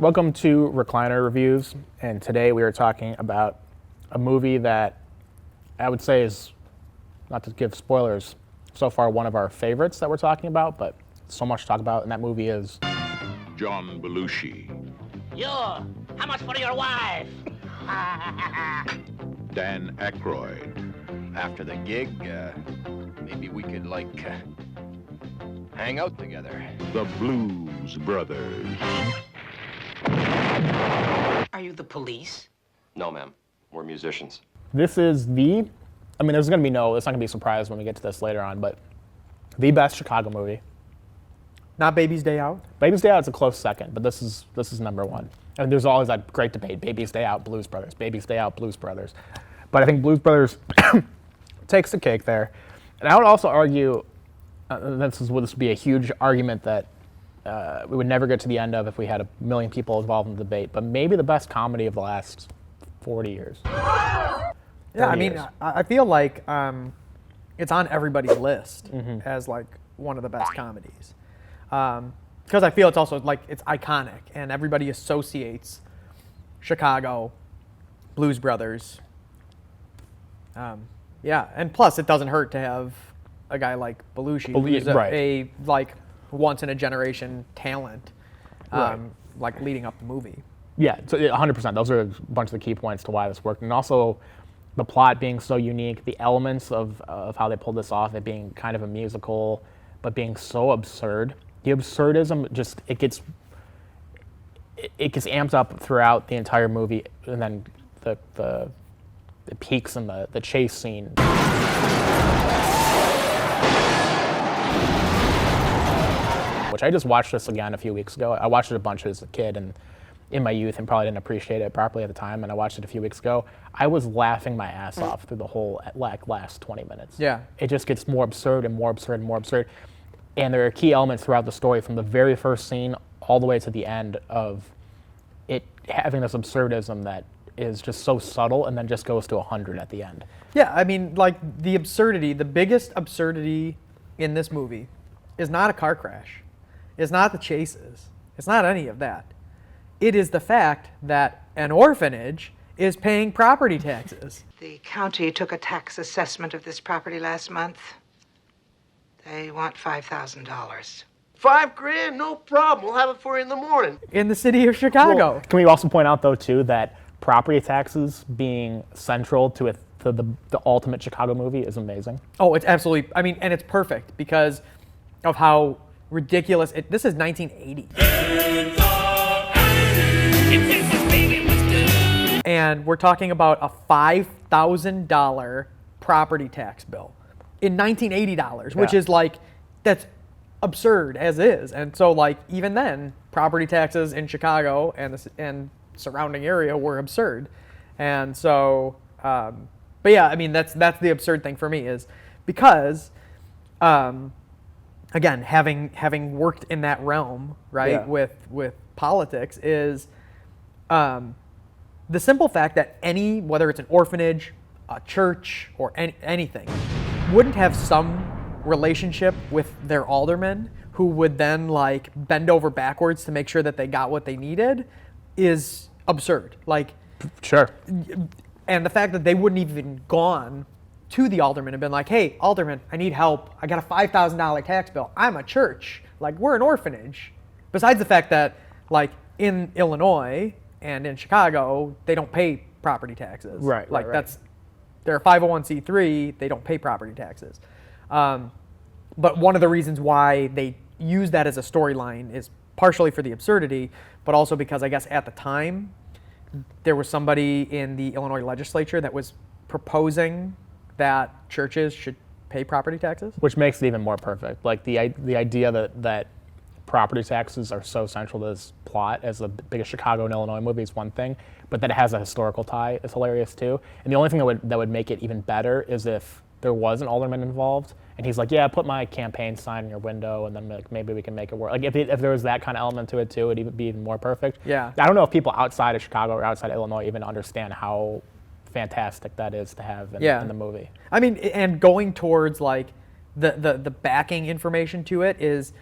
Welcome to Recliner Reviews, and today we are talking about a movie that I would say is, not to give spoilers, so far one of our favorites that we're talking about, but so much to talk about, and that movie is John Belushi, You, how much for your wife? Dan Akroyd, After the gig, maybe we could, hang out together. the Blues Brothers. Are you the police? No, ma'am. We're musicians. This is the, there's going to be it's not going to be a surprise when we get to this later on, but the best Chicago movie. Not Baby's Day Out? Baby's Day Out is a close second, but this is number one. And there's always that great debate, Baby's Day Out, Blues Brothers, Baby's Day Out, Blues Brothers. But I think Blues Brothers takes the cake there. And I would also argue, this would be a huge argument that we would never get to the end of if we had a million people involved in the debate, but maybe the best comedy of the last 40 years. Yeah, 30 years. I feel like it's on everybody's list as one of the best comedies. Because I feel it's also it's iconic and everybody associates Chicago, Blues Brothers. Yeah, and plus it doesn't hurt to have a guy like Belushi, who's a once in a generation talent, leading up the movie. Yeah, so 100%. Those are a bunch of the key points to why this worked. And also the plot being so unique, the elements of how they pulled this off, it being kind of a musical, but being so absurd. The absurdism it gets amped up throughout the entire movie, and then the peaks in the chase scene. Which I just watched this again a few weeks ago. I watched it a bunch as a kid and in my youth and probably didn't appreciate it properly at the time, and I watched it a few weeks ago. I was laughing my ass off through the whole last 20 minutes. Yeah. It just gets more absurd and more absurd and more absurd. And there are key elements throughout the story from the very first scene all the way to the end of it having this absurdism that is just so subtle and then just goes to 100 at the end. Yeah, the absurdity, the biggest absurdity in this movie is not a car crash. It's not the chases. It's not any of that. It is the fact that an orphanage is paying property taxes. The county took a tax assessment of this property last month. They want $5,000. $5,000, no problem. We'll have it for you in the morning. In the city of Chicago. Well, can we also point out, though, too, that property taxes being central to the ultimate Chicago movie is amazing? Oh, it's absolutely, and it's perfect because of how ridiculous this is 1980. And we're talking about a $5,000 property tax bill in $1980, which is that's absurd as is. And so even then, property taxes in Chicago and surrounding area were absurd. And so, but yeah, that's the absurd thing for me is because, again, having worked in that realm, right, with politics is the simple fact that whether it's an orphanage, a church, or anything, wouldn't have some relationship with their alderman who would then bend over backwards to make sure that they got what they needed is absurd. Sure. And the fact that they wouldn't even gone to the alderman and been like, hey, alderman, I need help. I got a $5,000 tax bill. I'm a church. We're an orphanage. Besides the fact that, in Illinois and in Chicago, they don't pay property taxes. Right. They're a 501c3. They don't pay property taxes. But one of the reasons why they use that as a storyline is partially for the absurdity, but also because I guess at the time, there was somebody in the Illinois legislature that was proposing that churches should pay property taxes. Which makes it even more perfect. The idea that property taxes are so central to this plot as the biggest Chicago and Illinois movie is one thing, but that it has a historical tie is hilarious too. And the only thing that would make it even better is if there was an alderman involved and he's like, yeah, put my campaign sign in your window and then maybe we can make it work. If there was that kind of element to it too, it'd be even more perfect. Yeah. I don't know if people outside of Chicago or outside of Illinois even understand how fantastic that is to have in the movie. And going towards the backing information to it is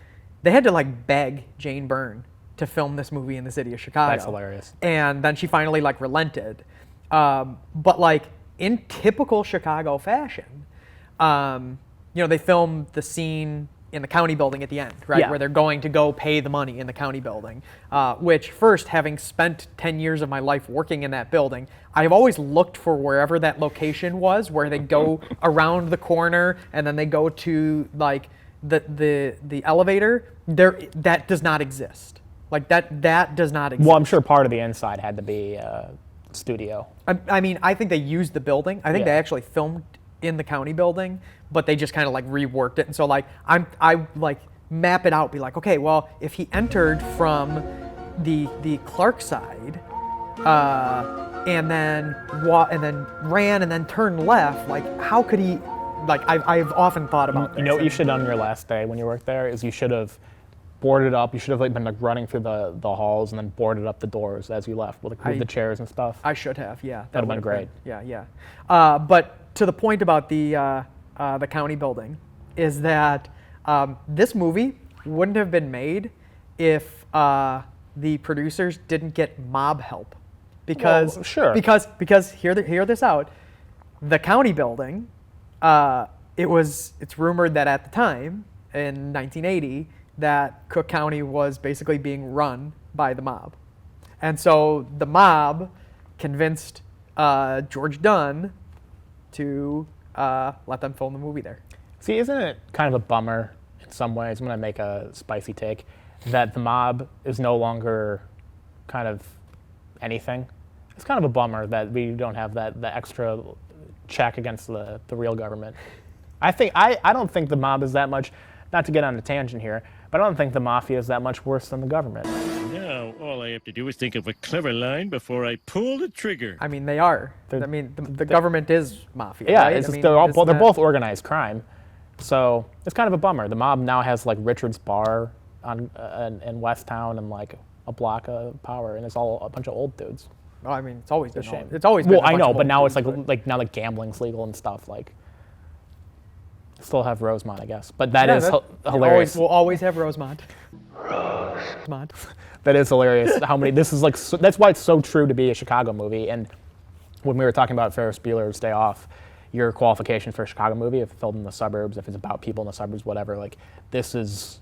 they had to beg Jane Byrne to film this movie in the city of Chicago. That's hilarious. And then she finally like relented. But like in typical Chicago fashion, they filmed the scene in the county building at the end, right? Yeah. Where they're going to go pay the money in the county building. Which first, having spent 10 years of my life working in that building, I've always looked for wherever that location was, where they go around the corner and then they go to like the elevator. That does not exist. Like that does not exist. Well, I'm sure part of the inside had to be studio. I mean, I think they used the building. I think Yeah. they actually filmed in the county building, but they just kind of like reworked it. And so like I like map it out, be like, okay, well, if he entered from the Clark side, and then ran and then turned left, like how could he? Like I've often thought about this. You know what you should have done on your last day when you worked there is you should have boarded up. You should have like been like running through the halls and then boarded up the doors as you left with like, the chairs and stuff. I should have, yeah. That'd have been would've great. Yeah. But to the point about the county building is that this movie wouldn't have been made if the producers didn't get mob help. Because Well, sure. Because hear this out, the county building, it's rumored that at the time in 1980 that Cook County was basically being run by the mob. And so the mob convinced George Dunn to let them film the movie there. See, isn't it kind of a bummer in some ways? I'm going to make a spicy take that the mob is no longer kind of anything. It's kind of a bummer that we don't have the extra check against the real government. I don't think the mob is that much, not to get on a tangent here, but I don't think the mafia is that much worse than the government. Now, all I have to do is think of a clever line before I pull the trigger. I mean, they are. I mean, the government is mafia. Yeah, right? it's I just, mean, they're both organized crime. So it's kind of a bummer. The mob now has like Richard's Bar in West Town and like a block of power, and it's all a bunch of old dudes. Well, I mean, it's always been. It's a shame. It's always been. Well, a I bunch know, of but old now it's dudes, like now like gambling's legal and stuff. Like, still have Rosemont, I guess. But that Yeah, is that- hilarious. We'll always have Rosemont. Rosemont. That is hilarious. How many? This is like that's why it's so true to be a Chicago movie. And when we were talking about Ferris Bueller's Day Off, your qualification for a Chicago movie, if it's filmed in the suburbs, if it's about people in the suburbs, whatever, like this is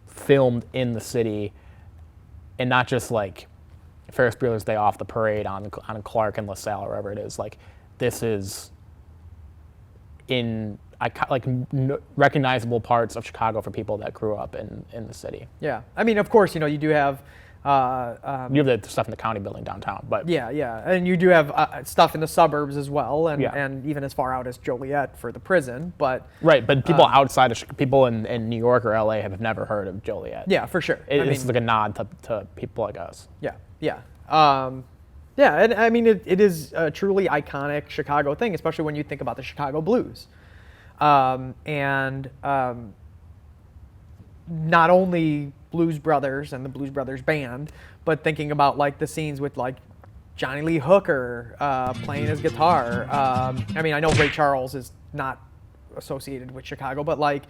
filmed in the city, and not just like Ferris Bueller's Day Off, the parade on Clark and LaSalle, or wherever it is. Like this is in recognizable parts of Chicago for people that grew up in the city. Yeah, I mean, of course, you do have. You have the stuff in the county building downtown, but Yeah, and you do have stuff in the suburbs as well, and, Yeah. and even as far out as Joliet for the prison. But right, but people outside of people in New York or LA have never heard of Joliet. yeah, for sure. It's like a nod to people like us. Yeah. And I mean, it is a truly iconic Chicago thing, especially when you think about the Chicago Blues. Not only Blues Brothers and the Blues Brothers Band, but thinking about like the scenes with like Johnny Lee Hooker playing his guitar. I mean, I know Ray Charles is not associated with Chicago, but like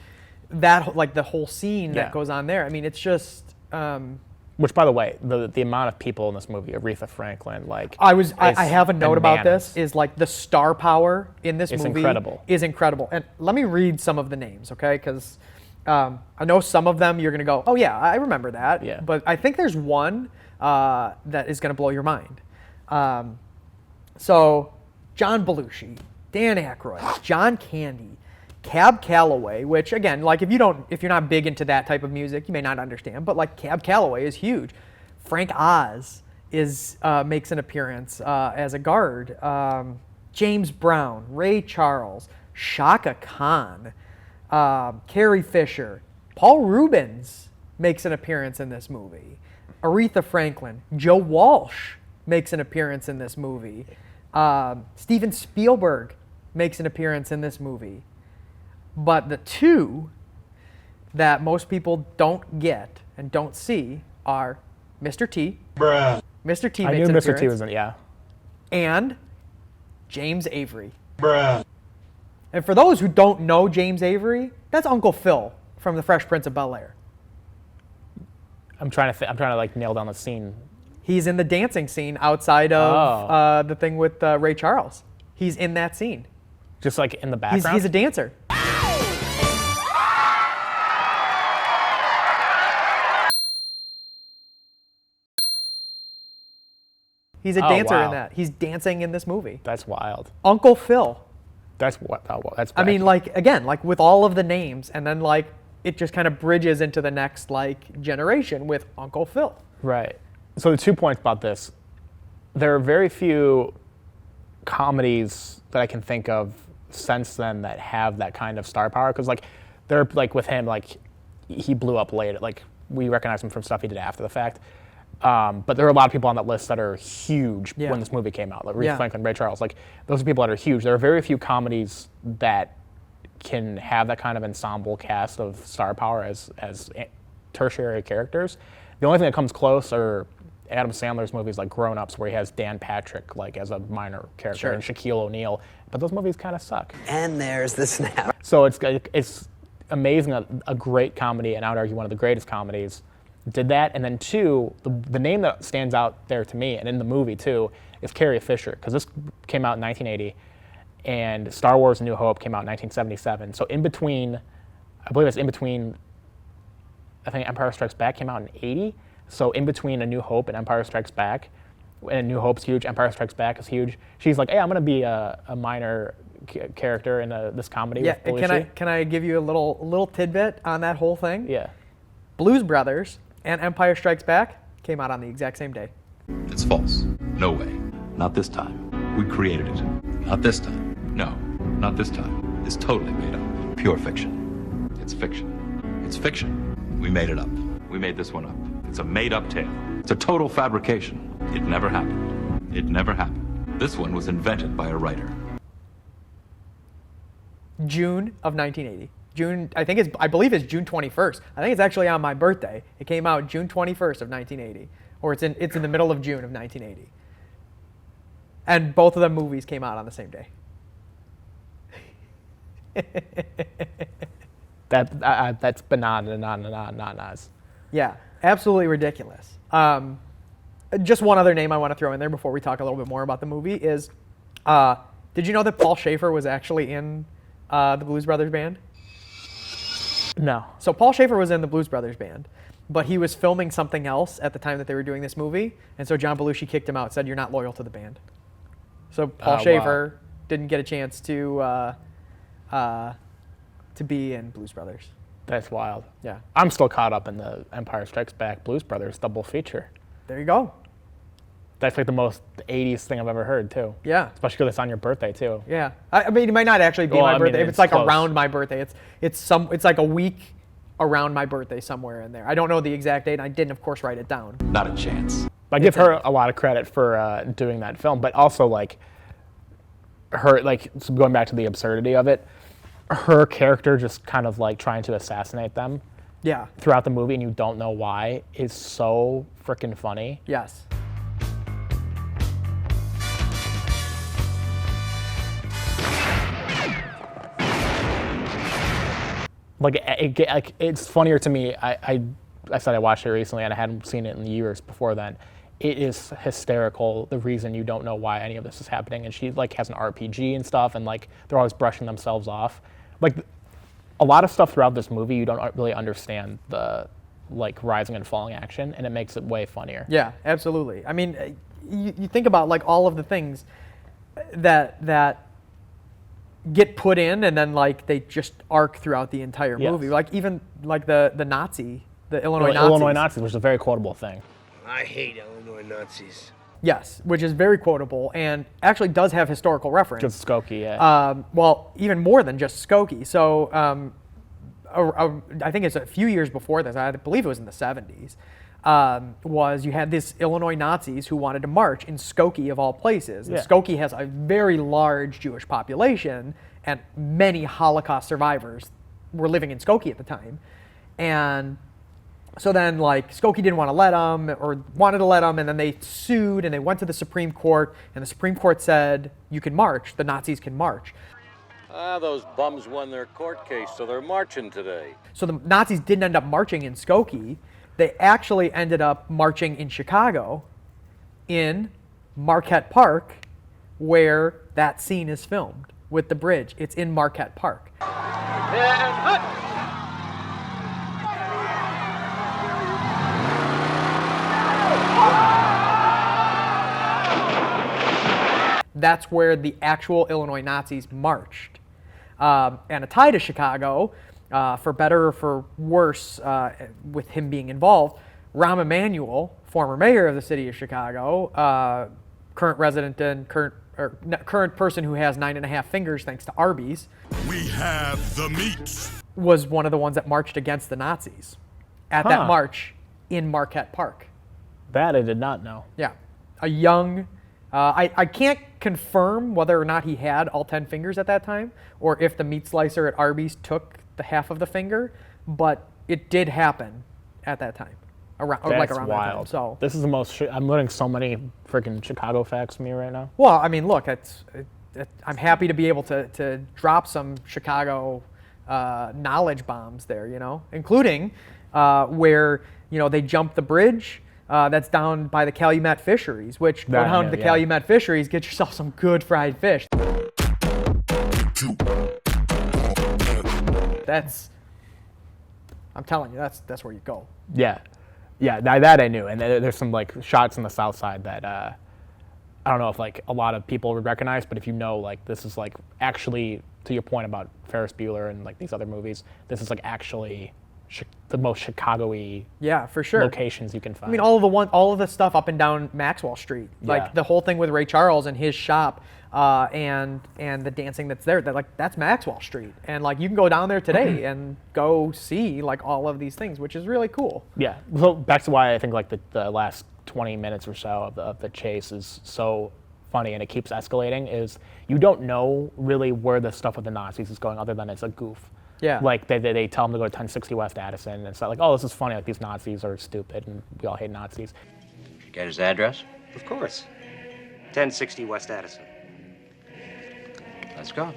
that, like the whole scene Yeah. that goes on there. I mean, it's just. Which, by the way, the amount of people in this movie, Aretha Franklin, like I is have a note about bananas. this. Is like the star power in this It's movie incredible. is incredible. And let me read some of the names, okay? Because I know some of them you're gonna go, oh yeah, I remember that. Yeah. But I think there's one that is gonna blow your mind. So John Belushi, Dan Akroyd, John Candy, Cab Calloway, which again, like if you're not big into that type of music, you may not understand, but like Cab Calloway is huge. Frank Oz makes an appearance as a guard. James Brown, Ray Charles, Shaka Khan, Carrie Fisher, Paul Rubens makes an appearance in this movie. Aretha Franklin, Joe Walsh makes an appearance in this movie. Steven Spielberg makes an appearance in this movie. But the two that most people don't get and don't see are Mr. T. Bruh. Mr. T I makes knew an Mr. T appearance, was in, yeah. and James Avery. Bruh. And for those who don't know James Avery, that's Uncle Phil from The Fresh Prince of Bel-Air. I'm trying to like nail down the scene. He's in the dancing scene outside of the thing with Ray Charles. He's in that scene. Just like in the background. He's a dancer. He's a dancer in that. He's dancing in this movie. That's wild. Uncle Phil. That's what. Oh, well, that's. I mean, like again, like with all of the names, and then like it just kind of bridges into the next like generation with Uncle Phil. Right. So the 2 points about this. There are very few comedies that I can think of since then that have that kind of star power. Because like they're like with him, like he blew up late. Like we recognize him from stuff he did after the fact. But there are a lot of people on that list that are huge when this movie came out. Like Aretha Franklin, Ray Charles, like those are people that are huge. There are very few comedies that can have that kind of ensemble cast of star power as tertiary characters. The only thing that comes close are Adam Sandler's movies like Grown Ups, where he has Dan Patrick like as a minor character and Shaquille O'Neal. But those movies kind of suck. And there's the snap. So it's amazing that a great comedy, and I would argue one of the greatest comedies, did that. And then two, the name that stands out there to me, and in the movie too, is Carrie Fisher, because this came out in 1980, and Star Wars: A New Hope came out in 1977. So in between, I believe it's in between, I think Empire Strikes Back came out in 80. So in between A New Hope and Empire Strikes Back, and A New Hope's huge, Empire Strikes Back is huge. She's like, hey, I'm gonna be a minor character in this comedy. Yeah, with Belushi. can I give you a little tidbit on that whole thing? Yeah. Blues Brothers and Empire Strikes Back came out on the exact same day. It's false. No way. Not this time. We created it. Not this time. No, not this time. It's totally made up. Pure fiction. It's fiction. It's fiction. We made it up. We made this one up. It's a made-up tale. It's a total fabrication. It never happened. It never happened. This one was invented by a writer. June of 1980. I believe it's June 21st. I think it's actually on my birthday. It came out June 21st of 1980, or it's in the middle of June of 1980. And both of them movies came out on the same day. That's bananas. Yeah, absolutely ridiculous. Just one other name I want to throw in there before we talk a little bit more about the movie is, did you know that Paul Schaefer was actually in the Blues Brothers band? No. So Paul Schaefer was in the Blues Brothers band, but he was filming something else at the time that they were doing this movie, and so John Belushi kicked him out, said, you're not loyal to the band. So Paul Schaefer didn't get a chance to be in Blues Brothers. That's wild. Yeah. I'm still caught up in the Empire Strikes Back Blues Brothers double feature. There you go. That's like the most 80s thing I've ever heard, too. Yeah. Especially because it's on your birthday, too. Yeah. I mean, it might not actually be my birthday. It's like close. Around my birthday. It's like a week around my birthday somewhere in there. I don't know the exact date. I didn't, of course, write it down. Not a chance. I give her a lot of credit for doing that film, but also like her, like so going back to the absurdity of it, her character just kind of like trying to assassinate them. Yeah. Throughout the movie, and you don't know why, is so freaking funny. Yes. Like it's funnier to me. I said I watched it recently and I hadn't seen it in years before then. It is hysterical, the reason you don't know why any of this is happening. And she like has an RPG and stuff, and like they're always brushing themselves off. Like a lot of stuff throughout this movie, you don't really understand the like rising and falling action, and it makes it way funnier. Yeah, absolutely. I mean, you think about like all of the things that get put in, and then like they just arc throughout the entire movie. Like even like the Nazi, the Illinois Nazis. Illinois Nazis, which is a very quotable thing. I hate Illinois Nazis. Yes, which is very quotable and actually does have historical reference. Just Skokie, yeah. Well, even more than just Skokie. So I think it's a few years before this, I believe it was in the 70s, was you had this Illinois Nazis who wanted to march in Skokie of all places. And Skokie has a very large Jewish population, and many Holocaust survivors were living in Skokie at the time. And so then, like, Skokie didn't want to let them, or wanted to let them, and then they sued, and they went to the Supreme Court, and the Supreme Court said, you can march, the Nazis can march. Those bums won their court case, so they're marching today. So the Nazis didn't end up marching in Skokie, they actually ended up marching in Chicago, in Marquette Park, where that scene is filmed with the bridge. It's in Marquette Park. That's where the actual Illinois Nazis marched. And a tie to Chicago, for better or for worse, with him being involved, Rahm Emanuel, former mayor of the city of Chicago, current resident and current person who has 9.5 fingers thanks to Arby's. We have the meat. Was one of the ones that marched against the Nazis at that march in Marquette Park. That I did not know. Yeah, a young. I can't confirm whether or not he had all 10 fingers at that time, or if the meat slicer at Arby's took the half of the finger, but it did happen at that time. Around That's that time. wild. So this is the most. I'm learning so many freaking Chicago facts from you right now. well, I mean, look, I'm happy to be able to drop some Chicago knowledge bombs there, including where they jumped the bridge. That's down by the Calumet fisheries, which go down to the Calumet fisheries, get yourself some good fried fish. I'm telling you, that's where you go. Yeah, that I knew. And there's some like shots on the south side that I don't know if like a lot of people would recognize, but if you know, like this is like actually, to your point about Ferris Bueller and like these other movies, this is like actually the most Chicago-y for sure locations you can find. I mean, all of the stuff up and down Maxwell Street, like the whole thing with Ray Charles and his shop, and the dancing that's there. That's Maxwell Street, and like you can go down there today and go see like all of these things, which is really cool. Yeah. So back to why I think like the last 20 minutes or so of the chase is so funny and it keeps escalating. Is you don't know really where the stuff with the Nazis is going, other than it's a goof. Yeah. Like they tell them to go to 1060 West Addison, and it's not like, oh, this is funny. Like these Nazis are stupid, and we all hate Nazis. Did you get his address? Of course. 1060 West Addison. Let's go.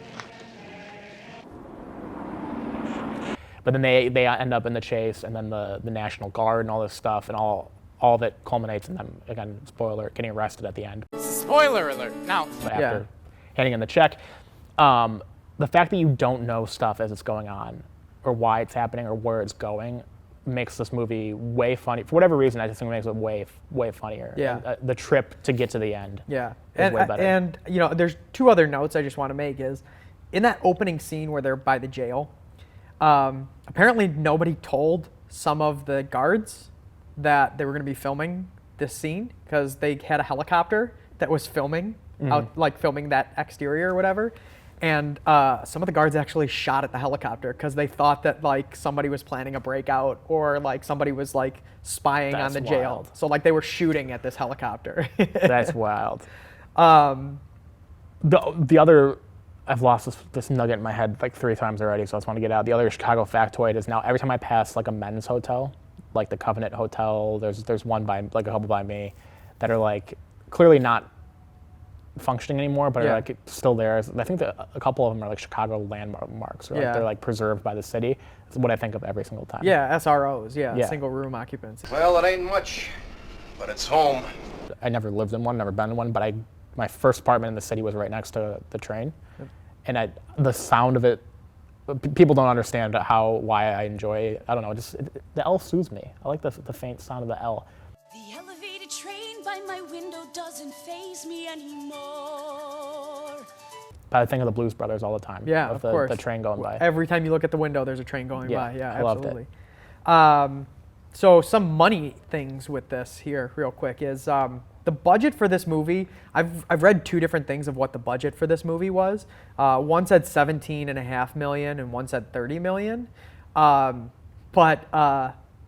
But then they end up in the chase, and then the National Guard and all this stuff, and all of it culminates in them, again, spoiler alert, getting arrested at the end. Spoiler alert. Now. After handing in the check. The fact that you don't know stuff as it's going on, or why it's happening, or where it's going, makes this movie way funny. For whatever reason, I just think it makes it way funnier. Yeah. And, the trip to get to the end. Yeah. Is way better. And there's two other notes I just want to make is, in that opening scene where they're by the jail, apparently nobody told some of the guards that they were going to be filming this scene, because they had a helicopter that was filming filming that exterior or whatever. And some of the guards actually shot at the helicopter because they thought that like somebody was planning a breakout, or like somebody was like spying on the jail. Wild. So like they were shooting at this helicopter. That's wild. The other, I've lost this nugget in my head like 3 times already, so I just want to get out. The other Chicago factoid is now every time I pass like a men's hotel, like the Covenant Hotel, there's one by like a couple by me that are like clearly not functioning anymore, but are like still there. I think that a couple of them are like Chicago landmarks, or like they're like preserved by the city. It's what I think of every single time. Yeah, SROs, single room occupancy. Well, it ain't much, but it's home. I never lived in one, never been in one, but my first apartment in the city was right next to the train, and the sound of it, people don't understand why I enjoy it. I don't know, the L soothes me. I like the faint sound of the L. The elevated train by my window doesn't faze me anymore. I think of the Blues Brothers all the time. Yeah, of course. The train going by. Every time you look at the window, there's a train going by. Yeah, I absolutely. Loved it. So some money things with this here, real quick, is the budget for this movie. I've read 2 different things of what the budget for this movie was. One said $17.5 million, and one said $30 million. But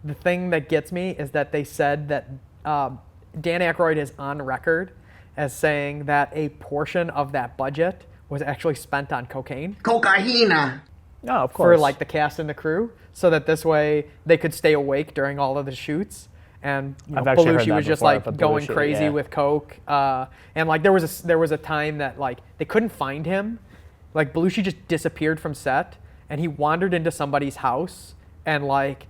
the thing that gets me is that they said that Dan Akroyd is on record as saying that a portion of that budget was actually spent on cocaine. Cocaína. No, of course. For like the cast and the crew, so that this way they could stay awake during all of the shoots. And Belushi was just like going crazy with coke. And like there was a time that like they couldn't find him. Like Belushi just disappeared from set, and he wandered into somebody's house and like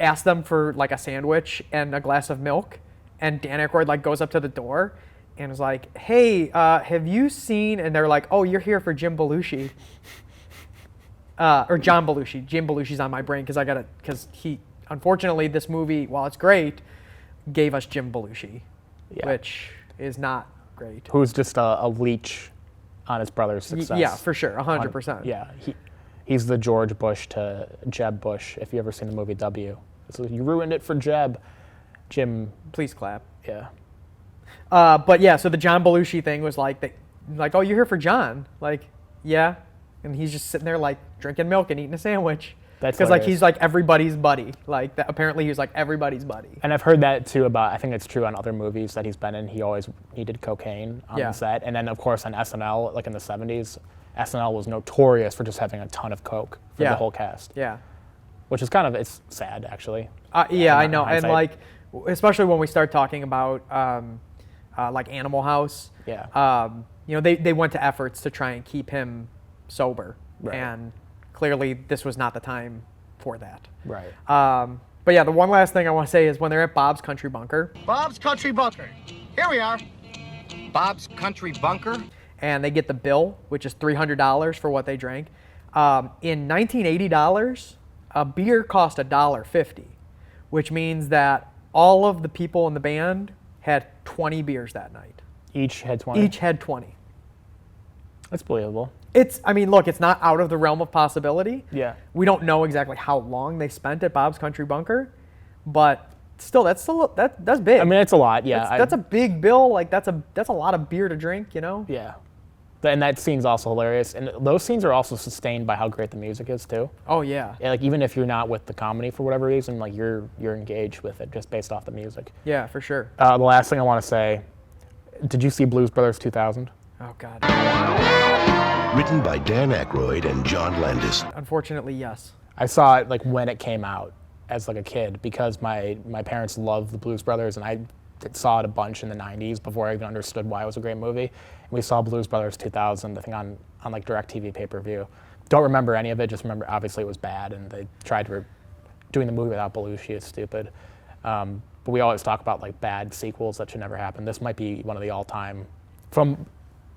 asks them for like a sandwich and a glass of milk, and Dan Aykroyd like goes up to the door and is like, "Hey, have you seen?" And they're like, "Oh, you're here for Jim Belushi." Or John Belushi. Jim Belushi's on my brain because he, unfortunately, this movie, while it's great, gave us Jim Belushi, which is not great. Who's just a leech on his brother's success. Yeah, for sure, 100%. Yeah, he's the George Bush to Jeb Bush. If you ever seen the movie W, so you ruined it for Jeb. Jim, please clap. Yeah. But yeah, so the John Belushi thing was like, oh, you're here for John? Like, yeah. And he's just sitting there like drinking milk and eating a sandwich. That's because like he's like everybody's buddy. Like apparently he was like everybody's buddy. And I've heard that too about. I think it's true on other movies that he's been in. He always needed cocaine on the set. And then of course on SNL, like in the '70s, SNL was notorious for just having a ton of coke for the whole cast. Yeah. Which is kind of it's sad actually. Yeah, I know. And like especially when we start talking about like Animal House. Yeah. You know they went to efforts to try and keep him sober, and clearly this was not the time for that. Right. But yeah, the one last thing I want to say is when they're at Bob's Country Bunker. Bob's Country Bunker. Here we are. Bob's Country Bunker. And they get the bill, which is $300 for what they drank. In $1980, a beer cost $1.50, which means that all of the people in the band had 20 beers that night. Each had 20? Each had 20. That's believable. I mean, look, it's not out of the realm of possibility. Yeah. We don't know exactly how long they spent at Bob's Country Bunker, but still, that's big. I mean, it's a lot. Yeah. That's a big bill. Like that's a lot of beer to drink. You know. Yeah. And that scene's also hilarious, and those scenes are also sustained by how great the music is too. Oh yeah. Like even if you're not with the comedy for whatever reason, like you're engaged with it just based off the music. Yeah, for sure. The last thing I want to say, did you see Blues Brothers 2000? Oh God. Written by Dan Aykroyd and John Landis. Unfortunately, yes. I saw it like when it came out as like a kid because my parents loved the Blues Brothers, and I saw it a bunch in the 90s before I even understood why it was a great movie. And we saw Blues Brothers 2000, I think on like DirecTV pay-per-view. Don't remember any of it, just remember obviously it was bad, and they tried doing the movie without Belushi is stupid. But we always talk about like bad sequels that should never happen. This might be one of the all-time, from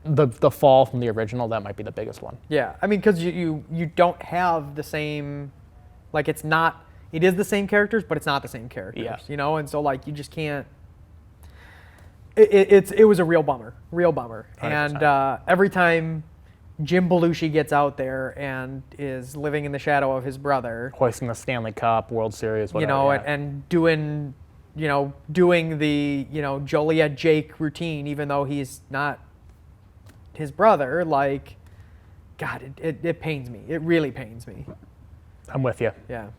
the fall from the original, that might be the biggest one. Yeah, I mean, because you don't have the same, like it is the same characters, but it's not the same characters, you know? And so like you just can't, it was a real bummer. 100%. And every time Jim Belushi gets out there and is living in the shadow of his brother. Hoisting the Stanley Cup, World Series, whatever. You know, and doing the, Joliet Jake routine, even though he's not his brother, like, God, it pains me. It really pains me. I'm with you. Yeah.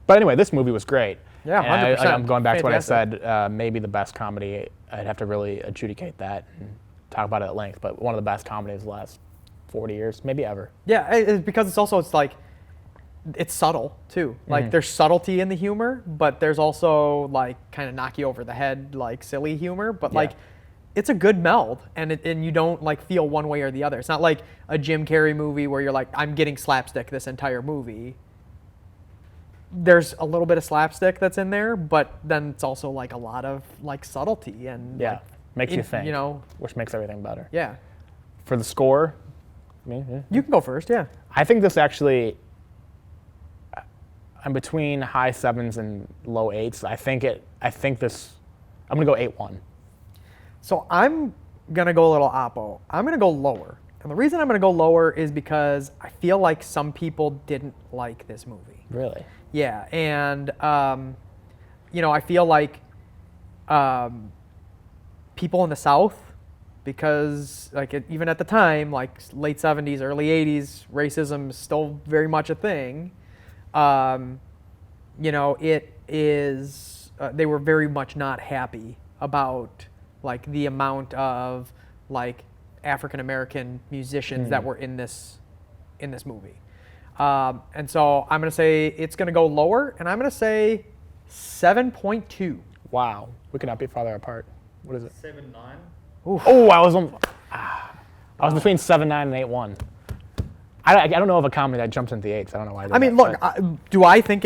But anyway, this movie was great. Yeah, 100%. I'm going back Fantastic. to what I said, maybe the best comedy. I'd have to really adjudicate that and talk about it at length, but one of the best comedies of the last 40 years, maybe ever. Yeah, because it's like, it's subtle too. Like there's subtlety in the humor, but there's also like kind of knock you over the head, like silly humor, but like it's a good meld, and you don't like feel one way or the other. It's not like a Jim Carrey movie where you're like, I'm getting slapstick this entire movie. There's a little bit of slapstick that's in there, but then it's also like a lot of like subtlety and makes you think, which makes everything better. Yeah. For the score, you can go first. Yeah. I think this actually, I'm between high 7s and low 8s. I think this, I'm gonna go 8-1. So I'm gonna go a little oppo. I'm gonna go lower, and the reason I'm gonna go lower is because I feel like some people didn't like this movie. Really? Yeah, and I feel like people in the South, because like even at the time, like late 70s, early 80s, racism is still very much a thing. It is. They were very much not happy about like the amount of like African American musicians that were in this movie. And so I'm going to say it's going to go lower, and I'm going to say 7.2. Wow. We could not be farther apart. What is it? 7.9. Oh, I was between 7.9 and 8.1. I don't know of a comedy that jumps into the 8s. I don't know why. I mean, look, I think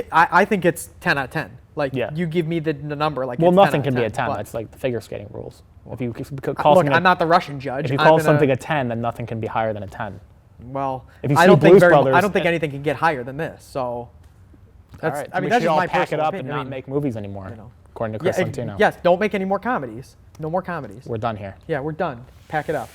it's 10 out of 10. Like, you give me the number. Like, well, it's nothing 10 can out of be a 10. 10. That's like the figure skating rules. If you call Look, I'm not the Russian judge. If you call something a 10, then nothing can be higher than a 10. Well, if you I don't think Brothers, I don't think anything can get higher than this. So, that's, all right. I mean, we that's should just all my pack it personal up opinion. and not make movies anymore, according to Chris Santino. Yes, don't make any more comedies. No more comedies. We're done here. Yeah, we're done. Pack it up.